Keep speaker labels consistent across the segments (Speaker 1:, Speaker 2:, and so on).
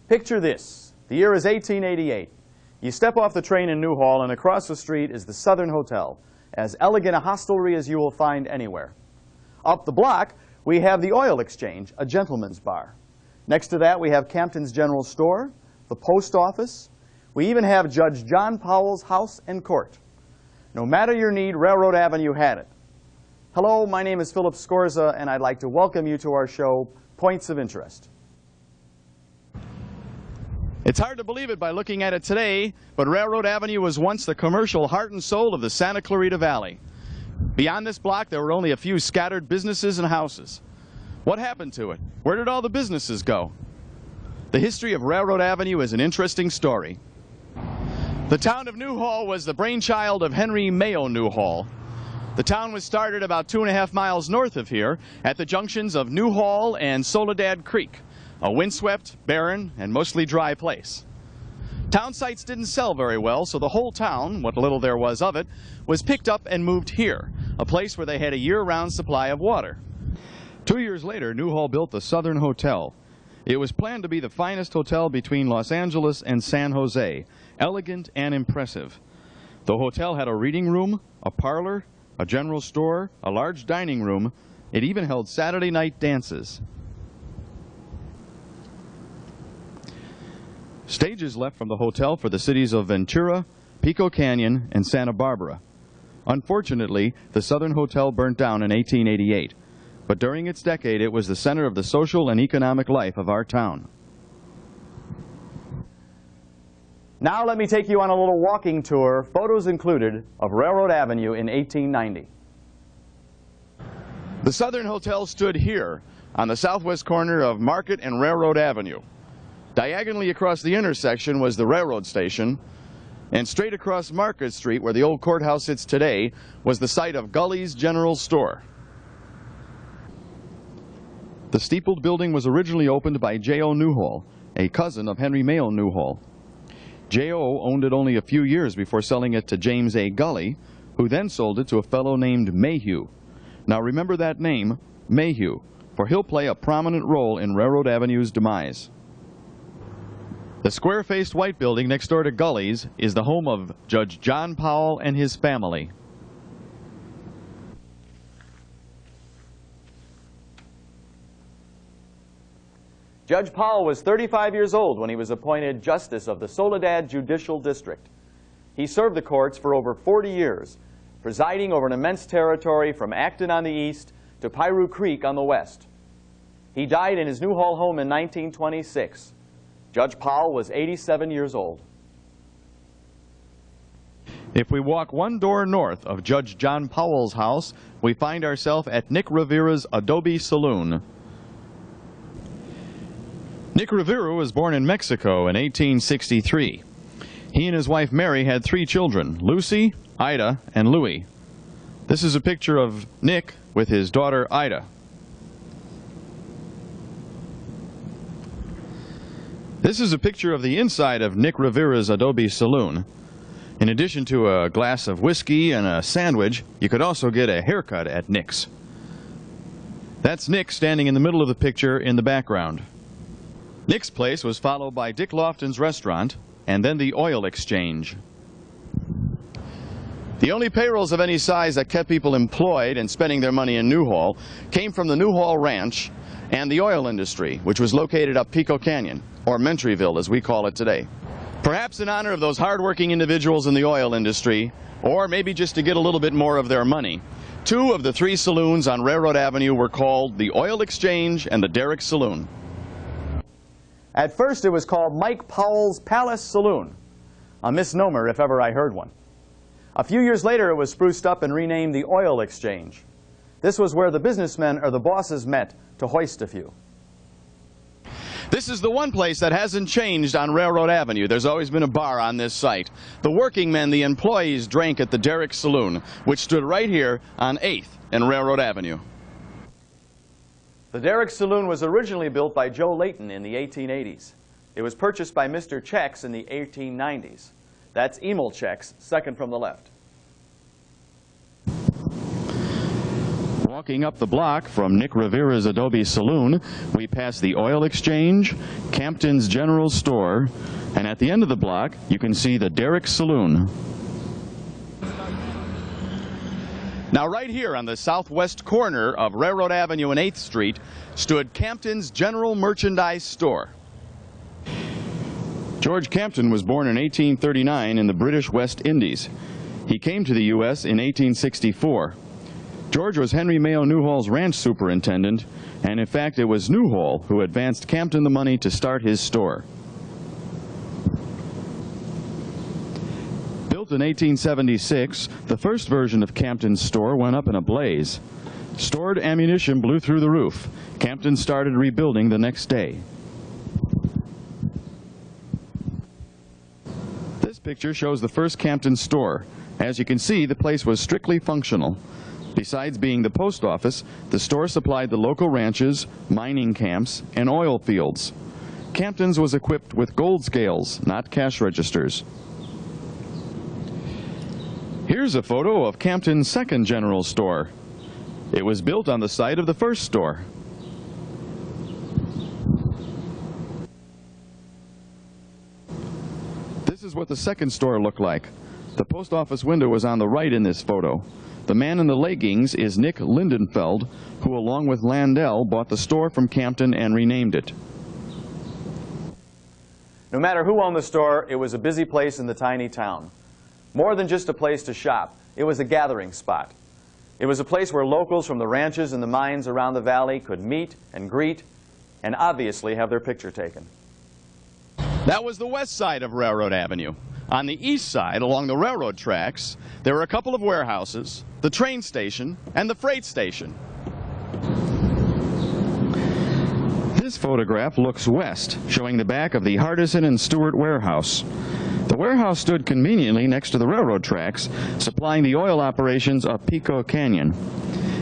Speaker 1: Picture this. The year is 1888. You step off the train in Newhall, and across the street is the Southern Hotel, as elegant a hostelry as you will find anywhere. Up the block, we have the Oil Exchange, a gentleman's bar. Next to that, we have Campton's General Store, the post office. We even have Judge John Powell's house and court. No matter your need, Railroad Avenue had it. Hello, my name is Philip Scorza, and I'd like to welcome you to our show, Points of Interest. It's hard to believe it by looking at it today, but Railroad Avenue was once the commercial heart and soul of the Santa Clarita Valley. Beyond this block, there were only a few scattered businesses and houses. What happened to it? Where did all the businesses go? The history of Railroad Avenue is an interesting story. The town of Newhall was the brainchild of Henry Mayo Newhall. The town was started about 2.5 miles north of here at the junctions of Newhall and Soledad Creek, a windswept, barren, and mostly dry place. Town sites didn't sell very well, so the whole town, what little there was of it, was picked up and moved here, a place where they had a year-round supply of water. 2 years later, Newhall built the Southern Hotel. It was planned to be the finest hotel between Los Angeles and San Jose, elegant and impressive. The hotel had a reading room, a parlor, a general store, a large dining room. It even held Saturday night dances. Stages left from the hotel for the cities of Ventura, Pico Canyon, and Santa Barbara. Unfortunately, the Southern Hotel burnt down in 1888, but during its decade it was the center of the social and economic life of our town. Now let me take you on a little walking tour, photos included, of Railroad Avenue in 1890. The Southern Hotel stood here on the southwest corner of Market and Railroad Avenue. Diagonally across the intersection was the railroad station, and straight across Market Street, where the old courthouse sits today, was the site of Gully's General Store. The steepled building was originally opened by J.O. Newhall, a cousin of Henry Mayo Newhall. J.O. owned it only a few years before selling it to James A. Gully, who then sold it to a fellow named Mayhew. Now remember that name, Mayhew, for he'll play a prominent role in Railroad Avenue's demise. The square-faced white building next door to Gully's is the home of Judge John Powell and his family. Judge Powell was 35 years old when he was appointed Justice of the Soledad Judicial District. He served the courts for over 40 years, presiding over an immense territory from Acton on the east to Piru Creek on the west. He died in his Newhall home in 1926. Judge Powell was 87 years old. If we walk one door north of Judge John Powell's house, we find ourselves at Nick Rivera's Adobe Saloon. Nick Rivera was born in Mexico in 1863. He and his wife Mary had 3 children, Lucy, Ida, and Louis. This is a picture of Nick with his daughter Ida. This is a picture of the inside of Nick Rivera's Adobe Saloon. In addition to a glass of whiskey and a sandwich, you could also get a haircut at Nick's. That's Nick standing in the middle of the picture in the background. Nick's place was followed by Dick Lofton's restaurant, and then the Oil Exchange. The only payrolls of any size that kept people employed and spending their money in Newhall came from the Newhall Ranch and the oil industry, which was located up Pico Canyon, or Mentryville as we call it today. Perhaps in honor of those hard-working individuals in the oil industry, or maybe just to get a little bit more of their money, 2 of the 3 saloons on Railroad Avenue were called the Oil Exchange and the Derrick Saloon. At first it was called Mike Powell's Palace Saloon, a misnomer if ever I heard one. A few years later it was spruced up and renamed the Oil Exchange. This was where the businessmen or the bosses met to hoist a few. This is the one place that hasn't changed on Railroad Avenue. There's always been a bar on this site. The working men, the employees, drank at the Derrick Saloon, which stood right here on 8th and Railroad Avenue. The Derrick Saloon was originally built by Joe Layton in the 1880s. It was purchased by Mr. Chex in the 1890s. That's Emil Chex, second from the left. Walking up the block from Nick Rivera's Adobe Saloon, we pass the Oil Exchange, Campton's General Store, and at the end of the block, you can see the Derrick Saloon. Now right here on the southwest corner of Railroad Avenue and 8th Street stood Campton's General Merchandise Store. George Campton was born in 1839 in the British West Indies. He came to the U.S. in 1864. George was Henry Mayo Newhall's ranch superintendent, and in fact it was Newhall who advanced Campton the money to start his store. Built in 1876, the first version of Campton's store went up in a blaze. Stored ammunition blew through the roof. Campton started rebuilding the next day. This picture shows the first Campton store. As you can see, the place was strictly functional. Besides being the post office, the store supplied the local ranches, mining camps, and oil fields. Campton's was equipped with gold scales, not cash registers. Here's a photo of Campton's second general store. It was built on the site of the first store. This is what the second store looked like. The post office window was on the right in this photo. The man in the leggings is Nick Lindenfeld, who along with Landell bought the store from Campton and renamed it. No matter who owned the store, it was a busy place in the tiny town. More than just a place to shop, it was a gathering spot. It was a place where locals from the ranches and the mines around the valley could meet and greet and obviously have their picture taken. That was the west side of Railroad Avenue. On the east side, along the railroad tracks, there were a couple of warehouses, the train station, and the freight station. This photograph looks west, showing the back of the Hardison and Stewart warehouse. The warehouse stood conveniently next to the railroad tracks, supplying the oil operations of Pico Canyon.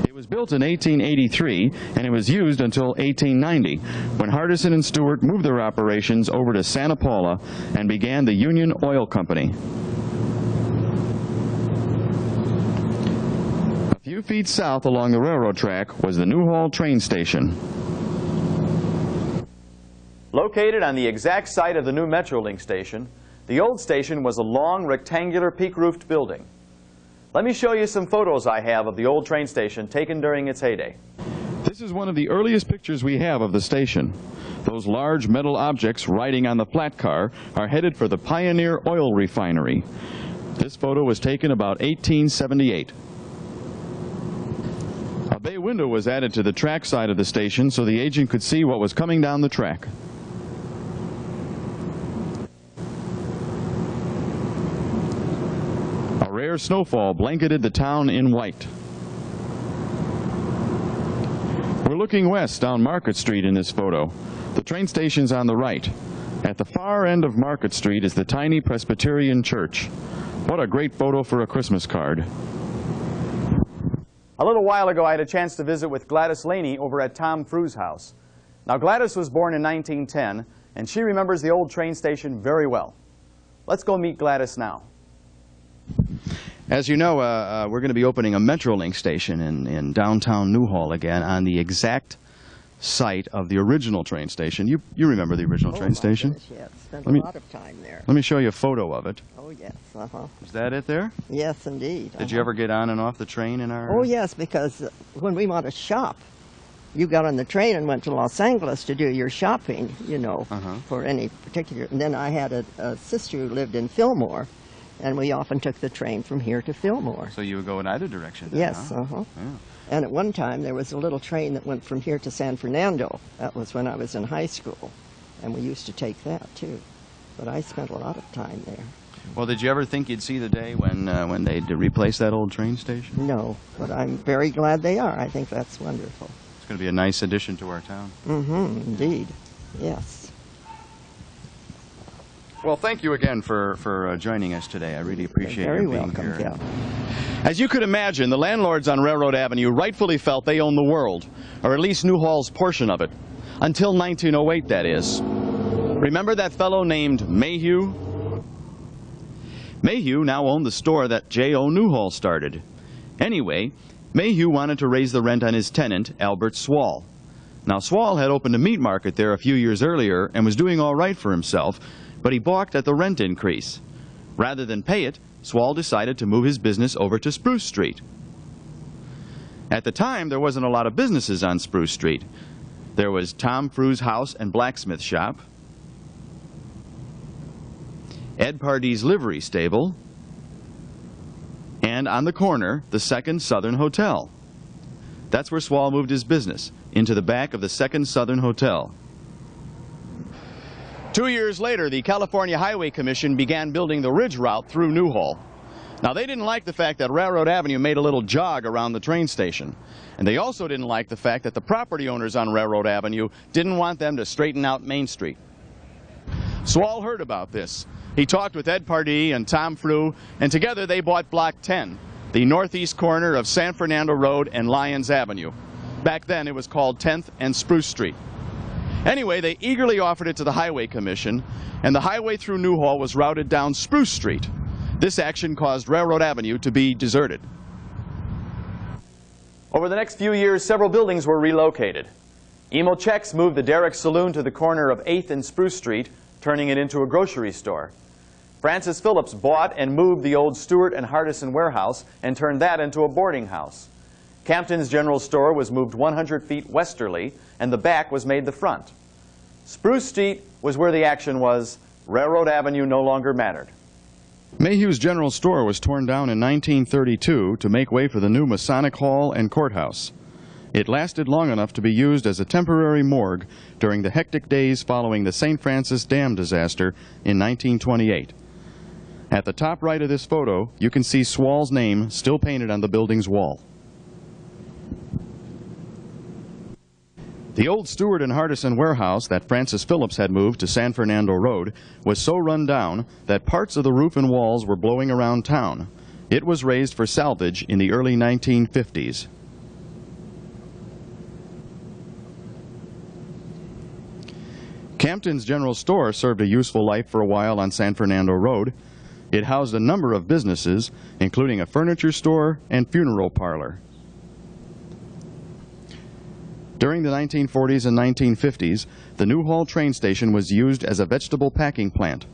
Speaker 1: It was built in 1883, and it was used until 1890, when Hardison and Stewart moved their operations over to Santa Paula and began the Union Oil Company. A few feet south along the railroad track was the Newhall train station. Located on the exact site of the new Metrolink station, the old station was a long, rectangular, peak-roofed building. Let me show you some photos I have of the old train station taken during its heyday. This is one of the earliest pictures we have of the station. Those large metal objects riding on the flat car are headed for the Pioneer Oil Refinery. This photo was taken about 1878. A bay window was added to the track side of the station so the agent could see what was coming down the track. A rare snowfall blanketed the town in white. We're looking west down Market Street in this photo. The train station's on the right. At the far end of Market Street is the tiny Presbyterian church. What a great photo for a Christmas card. A little while ago I had a chance to visit with Gladys Laney over at Tom Frew's house. Now Gladys was born in 1910 and she remembers the old train station very well. Let's go meet Gladys now. As you know, we're going to be opening a Metrolink station in downtown Newhall again on the exact site of the original train station. You remember the original train station?
Speaker 2: Goodness, yes. Spent a lot of time there.
Speaker 1: Let me show you a photo of it.
Speaker 2: Oh, yes.
Speaker 1: Is that it there?
Speaker 2: Yes, indeed.
Speaker 1: Did you ever get on and off the train in our...
Speaker 2: Oh, yes, because when we want to shop, you got on the train and went to Los Angeles to do your shopping, you know, for any particular... And then I had a sister who lived in Fillmore, and we often took the train from here to Fillmore.
Speaker 1: So you would go in either direction then,
Speaker 2: yes,
Speaker 1: huh?
Speaker 2: Yeah.
Speaker 1: And
Speaker 2: at one time, there was a little train that went from here to San Fernando. That was when I was in high school, and we used to take that, too. But I spent a lot of time there.
Speaker 1: Well, did you ever think you'd see the day when they'd replace that old train station?
Speaker 2: No, but I'm very glad they are. I think that's wonderful.
Speaker 1: It's going to be a nice addition to our town.
Speaker 2: Indeed. Yes.
Speaker 1: Well, thank you again for joining us today. I really appreciate
Speaker 2: You're
Speaker 1: your being
Speaker 2: welcome,
Speaker 1: here.
Speaker 2: Phil.
Speaker 1: As you could imagine, the landlords on Railroad Avenue rightfully felt they owned the world, or at least Newhall's portion of it. Until 1908, that is. Remember that fellow named Mayhew? Mayhew now owned the store that J.O. Newhall started. Anyway, Mayhew wanted to raise the rent on his tenant, Albert Swall. Now, Swall had opened a meat market there a few years earlier and was doing all right for himself, but he balked at the rent increase. Rather than pay it, Swall decided to move his business over to Spruce Street. At the time, there wasn't a lot of businesses on Spruce Street. There was Tom Frew's house and blacksmith shop, Ed Pardee's livery stable, and on the corner, the Second Southern Hotel. That's where Swall moved his business, into the back of the Second Southern Hotel. 2 years later, the California Highway Commission began building the Ridge Route through Newhall. Now, they didn't like the fact that Railroad Avenue made a little jog around the train station. And they also didn't like the fact that the property owners on Railroad Avenue didn't want them to straighten out Main Street. Swall heard about this. He talked with Ed Pardee and Tom Frew, and together they bought Block 10, the northeast corner of San Fernando Road and Lyons Avenue. Back then, it was called 10th and Spruce Street. Anyway, they eagerly offered it to the Highway Commission, and the highway through Newhall was routed down Spruce Street. This action caused Railroad Avenue to be deserted. Over the next few years, several buildings were relocated. Emo Chex moved the Derrick Saloon to the corner of 8th and Spruce Street, turning it into a grocery store. Francis Phillips bought and moved the old Stewart and Hardison warehouse and turned that into a boarding house. Campton's General Store was moved 100 feet westerly, and the back was made the front. Spruce Street was where the action was. Railroad Avenue no longer mattered. Mayhew's General Store was torn down in 1932 to make way for the new Masonic Hall and Courthouse. It lasted long enough to be used as a temporary morgue during the hectic days following the St. Francis Dam disaster in 1928. At the top right of this photo, you can see Swall's name still painted on the building's wall. The old Stewart and Hardison warehouse that Francis Phillips had moved to San Fernando Road was so run down that parts of the roof and walls were blowing around town. It was raised for salvage in the early 1950s. Campton's General Store served a useful life for a while on San Fernando Road. It housed a number of businesses, including a furniture store and funeral parlor. During the 1940s and 1950s, the Newhall train station was used as a vegetable packing plant,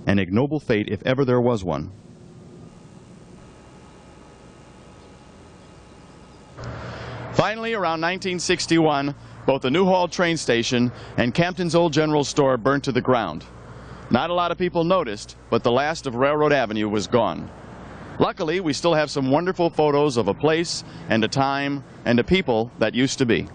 Speaker 1: an ignoble fate if ever there was one. Finally, around 1961, both the Newhall train station and Campton's old General Store burnt to the ground. Not a lot of people noticed, but the last of Railroad Avenue was gone. Luckily, we still have some wonderful photos of a place and a time and a people that used to be.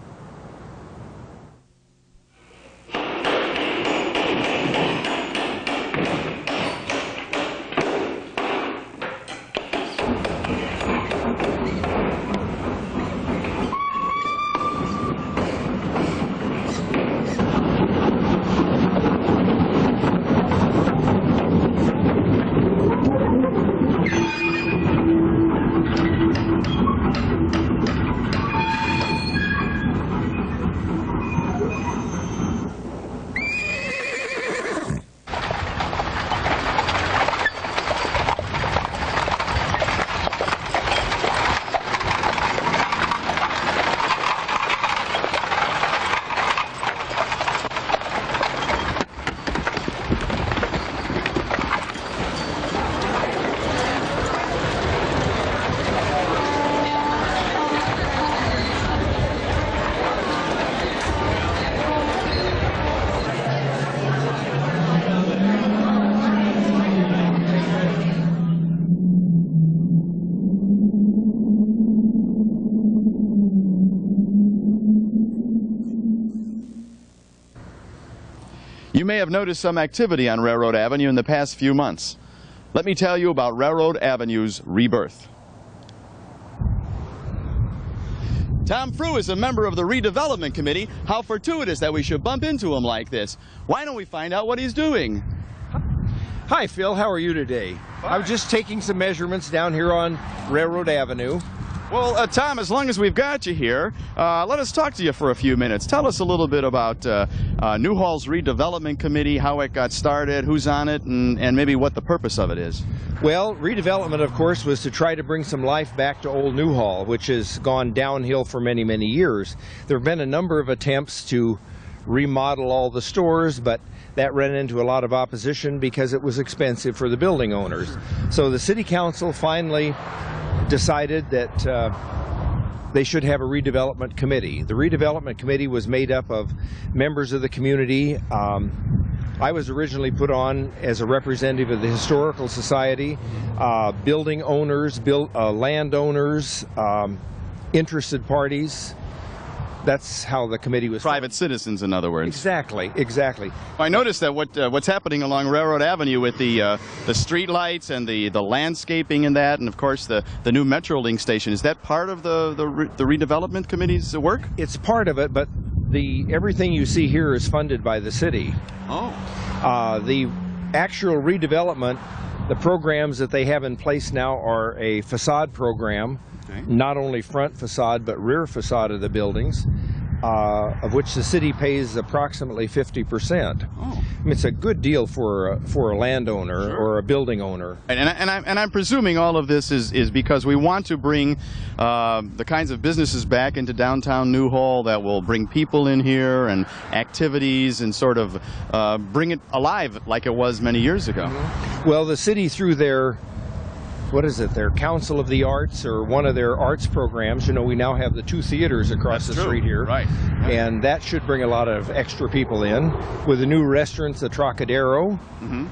Speaker 1: You may have noticed some activity on Railroad Avenue in the past few months. Let me tell you about Railroad Avenue's rebirth. Tom Frew is a member of the redevelopment committee. How fortuitous that we should bump into him like this. Why don't we find out what he's doing?
Speaker 3: Hi, Phil. How are you today?
Speaker 1: Fine.
Speaker 3: I was just taking some measurements down here on Railroad Avenue.
Speaker 1: Well, Tom, as long as we've got you here, let us talk to you for a few minutes. Tell us a little bit about Newhall's redevelopment committee, how it got started, who's on it, and maybe what the purpose of it is.
Speaker 3: Well, redevelopment, of course, was to try to bring some life back to Old Newhall, which has gone downhill for many, many years. There have been a number of attempts to remodel all the stores, but that ran into a lot of opposition because it was expensive for the building owners. So the city council finally decided that they should have a redevelopment committee. The redevelopment committee was made up of members of the community. I was originally put on as a representative of the Historical Society, building owners, landowners, interested parties. That's how the committee was.
Speaker 1: Private citizens, in other words.
Speaker 3: Exactly, exactly.
Speaker 1: I noticed that what's happening along Railroad Avenue with the street lights and the landscaping and that, and of course the new Metrolink station, is that part of the redevelopment committee's work?
Speaker 3: It's part of it, but everything you see here is funded by the city.
Speaker 1: Oh.
Speaker 3: The actual redevelopment, the programs that they have in place now are a facade program. Okay. Not only front facade but rear facade of the buildings, of which the city pays approximately 50%. Oh. I mean, it's a good deal for a landowner. Sure. Or a building owner.
Speaker 1: And I'm presuming all of this is because we want to bring the kinds of businesses back into downtown Newhall that will bring people in here and activities and sort of bring it alive like it was many years ago.
Speaker 3: Mm-hmm. Well, the city through their their Council of the Arts, or one of their arts programs. You know, we now have the 2 theaters across the street here.
Speaker 1: Right.
Speaker 3: And that should bring a lot of extra people in. With the new restaurants, the Trocadero,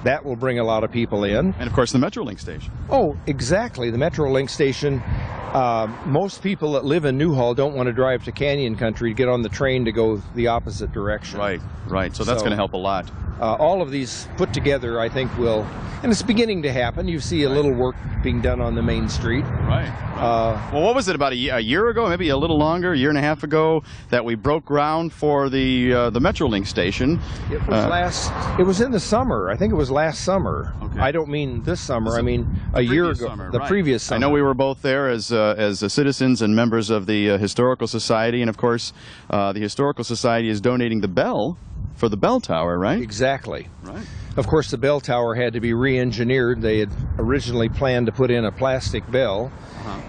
Speaker 3: that will bring a lot of people in.
Speaker 1: And of course the Metrolink station.
Speaker 3: Oh, exactly. The Metrolink station. Most people that live in Newhall don't want to drive to Canyon Country to get on the train to go the opposite direction.
Speaker 1: Right, right. So that's going to help a lot.
Speaker 3: All of these put together, I think, will, and it's beginning to happen. You see a little work being done on the main street.
Speaker 1: Right. Well, what was it, about a year ago, maybe a little longer, a year and a half ago, that we broke ground for the Metrolink station?
Speaker 3: It was it was in the summer. I think it was last summer. Okay. I don't mean this summer. I mean a year ago.
Speaker 1: Summer,
Speaker 3: the previous summer.
Speaker 1: I know we were both there as citizens and members of the Historical Society, and of course, the Historical Society is donating the bell for the bell tower, right?
Speaker 3: Exactly.
Speaker 1: Right.
Speaker 3: Of course, the bell tower had to be re-engineered. They had originally planned to put in a plastic bell,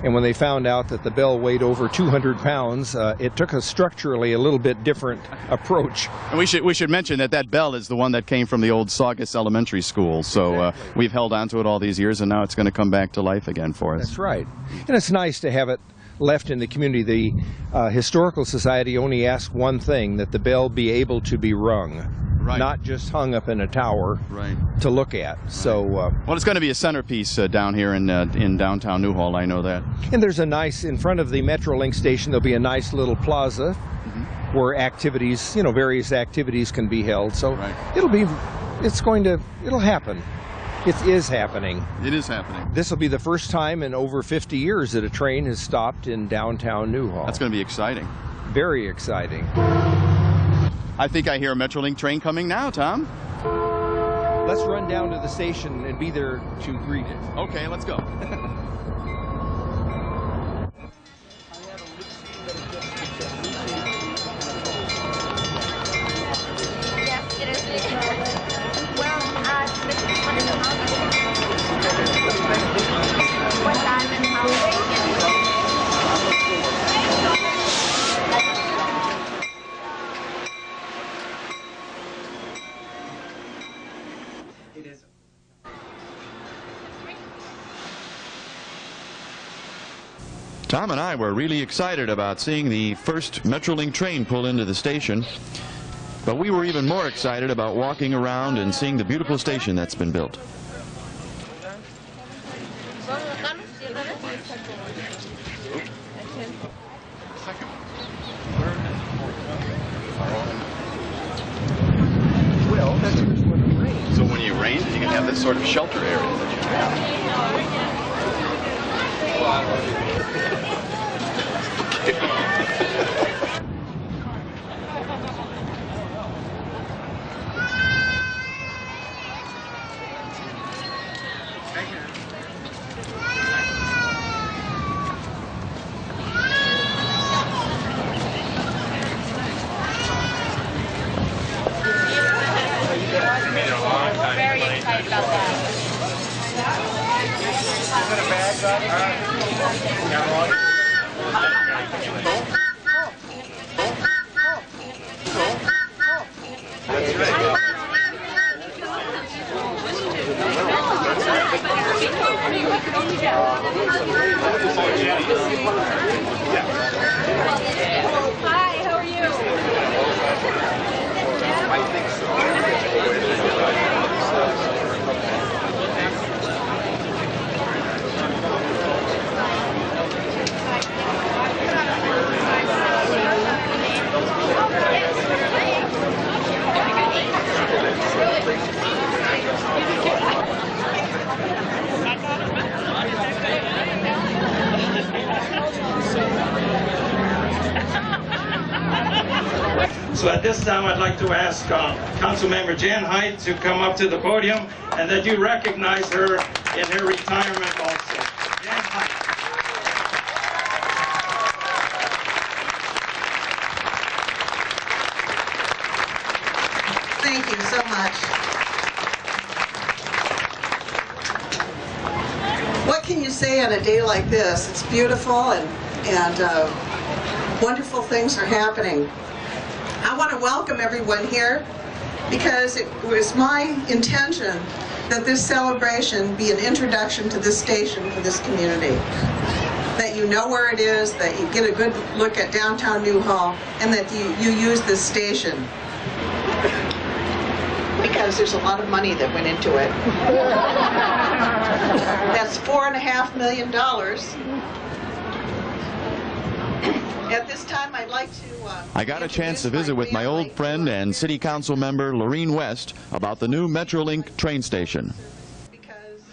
Speaker 3: and when they found out that the bell weighed over 200 pounds, it took a structurally a little bit different approach.
Speaker 1: And we should mention that bell is the one that came from the old Saugus Elementary School, so we've held on to it all these years, and now it's going to come back to life again for us.
Speaker 3: That's right. And it's nice to have it left in the community. The Historical Society only asked one thing, that the bell be able to be rung. Right. Not just hung up in a tower to look at. Right. So,
Speaker 1: well, it's going to be a centerpiece down here in downtown Newhall, I know that.
Speaker 3: And there's a nice, in front of the Metrolink station, there'll be a nice little plaza where activities, various activities can be held. So it'll happen. It is happening.
Speaker 1: It is happening.
Speaker 3: This will be the first time in over 50 years that a train has stopped in downtown Newhall.
Speaker 1: That's going to be exciting.
Speaker 3: Very exciting.
Speaker 1: I think I hear a Metrolink train coming now, Tom.
Speaker 3: Let's run down to the station and be there to greet it.
Speaker 1: Okay, let's go. Tom and I were really excited about seeing the first Metrolink train pull into the station, but we were even more excited about walking around and seeing the beautiful station that's been built.
Speaker 3: Well, that's just when it rains.
Speaker 1: So when you rain, you can have this sort of shelter area that you have.
Speaker 4: Hi, how are you?
Speaker 5: So at this time, I'd like to ask Councilmember Jan Height to come up to the podium and that you recognize her in her retirement also. Jan Height.
Speaker 6: Thank you so much. What can you say on a day like this? It's beautiful and wonderful things are happening. I want to welcome everyone here because it was my intention that this celebration be an introduction to this station for this community. That you know where it is, that you get a good look at downtown Newhall, and that you use this station. Because there's a lot of money that went into it. That's $4.5 million. At this time, I'd like to...
Speaker 1: I got a chance to visit with my old friend and City Council member Laurene Weste about the new Metrolink train station.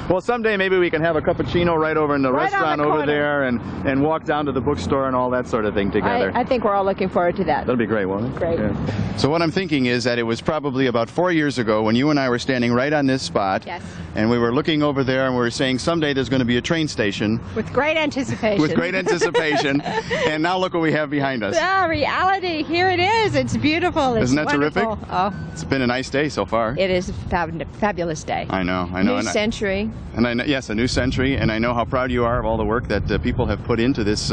Speaker 1: Well, someday maybe we can have a cappuccino right over in the restaurant over there and walk down to the bookstore and all that sort of thing together.
Speaker 4: I think we're all looking forward to that.
Speaker 1: That'll be great, won't it?
Speaker 4: Great.
Speaker 1: Yeah. So what I'm thinking is that it was probably about 4 years ago when you and I were standing right on this spot.
Speaker 4: Yes.
Speaker 1: And we were looking over there and we were saying someday there's going to be a train station.
Speaker 4: With great anticipation.
Speaker 1: With great anticipation. And now look what we have behind us.
Speaker 4: Ah, reality. Here it is. It's beautiful. It's
Speaker 1: Isn't that
Speaker 4: wonderful.
Speaker 1: terrific?
Speaker 4: Oh,
Speaker 1: It's been a nice day so far.
Speaker 4: it is a fabulous day.
Speaker 1: I know.
Speaker 4: New
Speaker 1: and
Speaker 4: century.
Speaker 1: And I know, yes, a new century, and I know how proud you are of all the work that people have put into this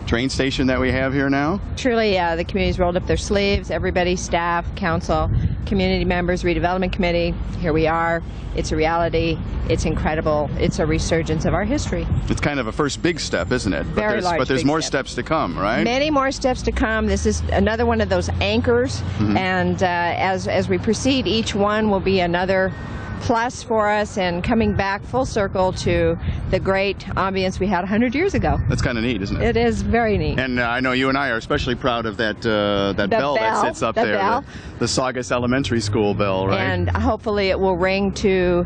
Speaker 1: train station that we have here now.
Speaker 4: Truly, the community's rolled up their sleeves. Everybody, staff, council, community members, redevelopment committee. Here we are. It's a reality. It's incredible. It's a resurgence of our history.
Speaker 1: It's kind of a first big step, isn't it?
Speaker 4: Very large,
Speaker 1: but there's
Speaker 4: big
Speaker 1: more
Speaker 4: step.
Speaker 1: steps to come, right?
Speaker 4: Many more steps to come. This is another one of those anchors, and as we proceed, each one will be another plus for us and coming back full circle to the great ambience we had 100 years ago.
Speaker 1: That's kind of neat, isn't it?
Speaker 4: It is very neat.
Speaker 1: And I know you and I are especially proud of that bell that sits up there,
Speaker 4: bell.
Speaker 1: the Saugus Elementary School bell, right?
Speaker 4: And hopefully it will ring to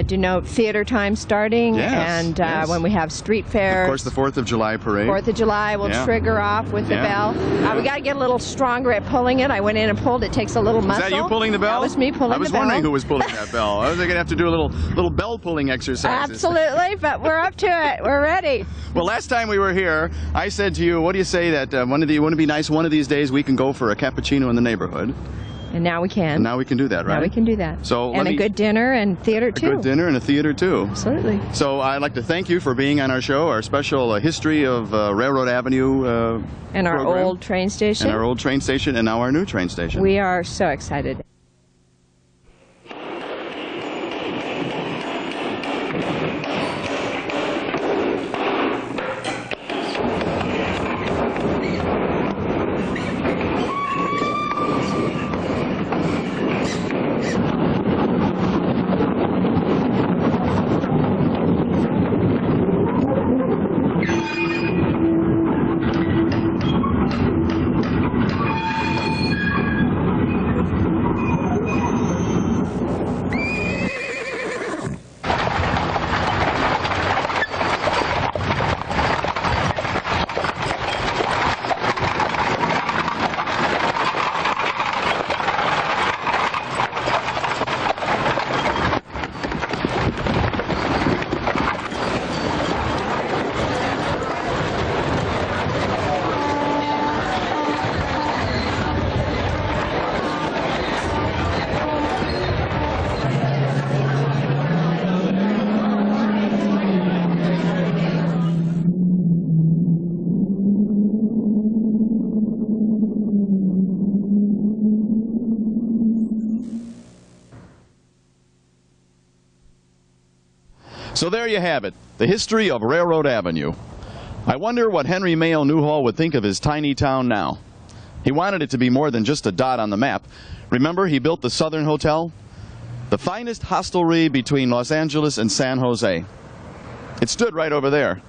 Speaker 4: denote theater time starting,
Speaker 1: Yes,
Speaker 4: and
Speaker 1: yes.
Speaker 4: when we have street fairs.
Speaker 1: Of course, the 4th of July parade.
Speaker 4: 4th of July will
Speaker 1: Yeah.
Speaker 4: trigger off with the
Speaker 1: Yeah.
Speaker 4: bell. We got to get a little stronger at pulling it. I went in and pulled. It takes a little muscle.
Speaker 1: Is that you pulling the bell?
Speaker 4: That was me pulling the bell.
Speaker 1: I was wondering who was pulling that bell. I was going to have to do a little bell pulling exercises.
Speaker 4: Absolutely, but we're up to it. We're ready.
Speaker 1: Well, last time we were here, I said to you, what do you say that wouldn't it be nice one of these days we can go for a cappuccino in the neighborhood?
Speaker 4: And now we can.
Speaker 1: And now we can do that, right?
Speaker 4: Now we can do that.
Speaker 1: So
Speaker 4: and a good dinner and theater too.
Speaker 1: A good dinner and a theater too.
Speaker 4: Absolutely.
Speaker 1: So I'd like to thank you for being on our show, our special history of Railroad Avenue
Speaker 4: And our
Speaker 1: program.
Speaker 4: old train station.
Speaker 1: And our old train station, and now our new train station.
Speaker 4: We are so excited.
Speaker 1: So there you have it, the history of Railroad Avenue. I wonder what Henry Mayo Newhall would think of his tiny town now. He wanted it to be more than just a dot on the map. Remember, he built the Southern Hotel, the finest hostelry between Los Angeles and San Jose. It stood right over there.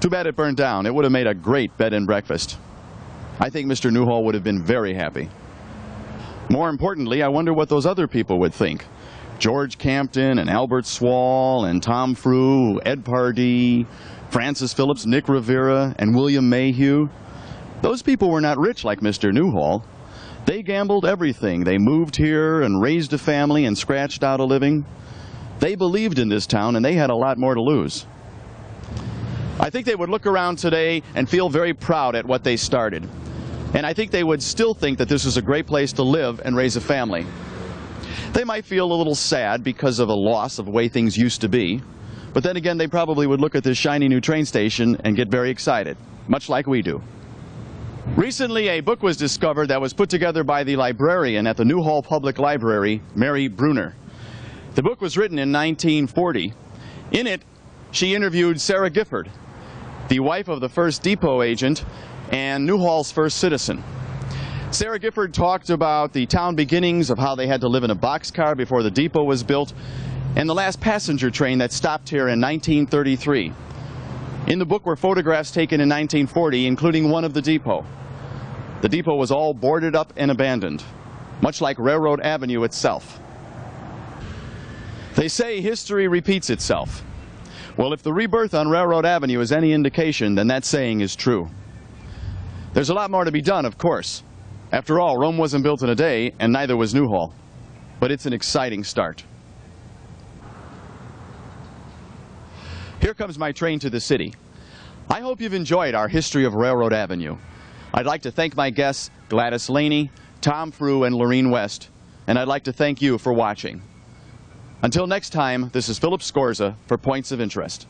Speaker 1: Too bad it burned down. It would have made a great bed and breakfast. I think Mr. Newhall would have been very happy. More importantly, I wonder what those other people would think. George Campton and Albert Swall and Tom Frew, Ed Pardee, Francis Phillips, Nick Rivera, and William Mayhew. Those people were not rich like Mr. Newhall. They gambled everything. They moved here and raised a family and scratched out a living. They believed in this town, and they had a lot more to lose. I think they would look around today and feel very proud at what they started. And I think they would still think that this is a great place to live and raise a family. They might feel a little sad because of a loss of the way things used to be. But then again, they probably would look at this shiny new train station and get very excited, much like we do. Recently, a book was discovered that was put together by the librarian at the Newhall Public Library, Mary Bruner. The book was written in 1940. In it, she interviewed Sarah Gifford, the wife of the first depot agent and Newhall's first citizen. Sarah Gifford talked about the town beginnings, of how they had to live in a boxcar before the depot was built, and the last passenger train that stopped here in 1933. In the book were photographs taken in 1940, including one of the depot. The depot was all boarded up and abandoned, much like Railroad Avenue itself. They say history repeats itself. Well, if the rebirth on Railroad Avenue is any indication, then that saying is true. There's a lot more to be done, of course. After all, Rome wasn't built in a day, and neither was Newhall. But it's an exciting start. Here comes my train to the city. I hope you've enjoyed our history of Railroad Avenue. I'd like to thank my guests, Gladys Laney, Tom Frew, and Laurene Weste, and I'd like to thank you for watching. Until next time, this is Philip Scorza for Points of Interest.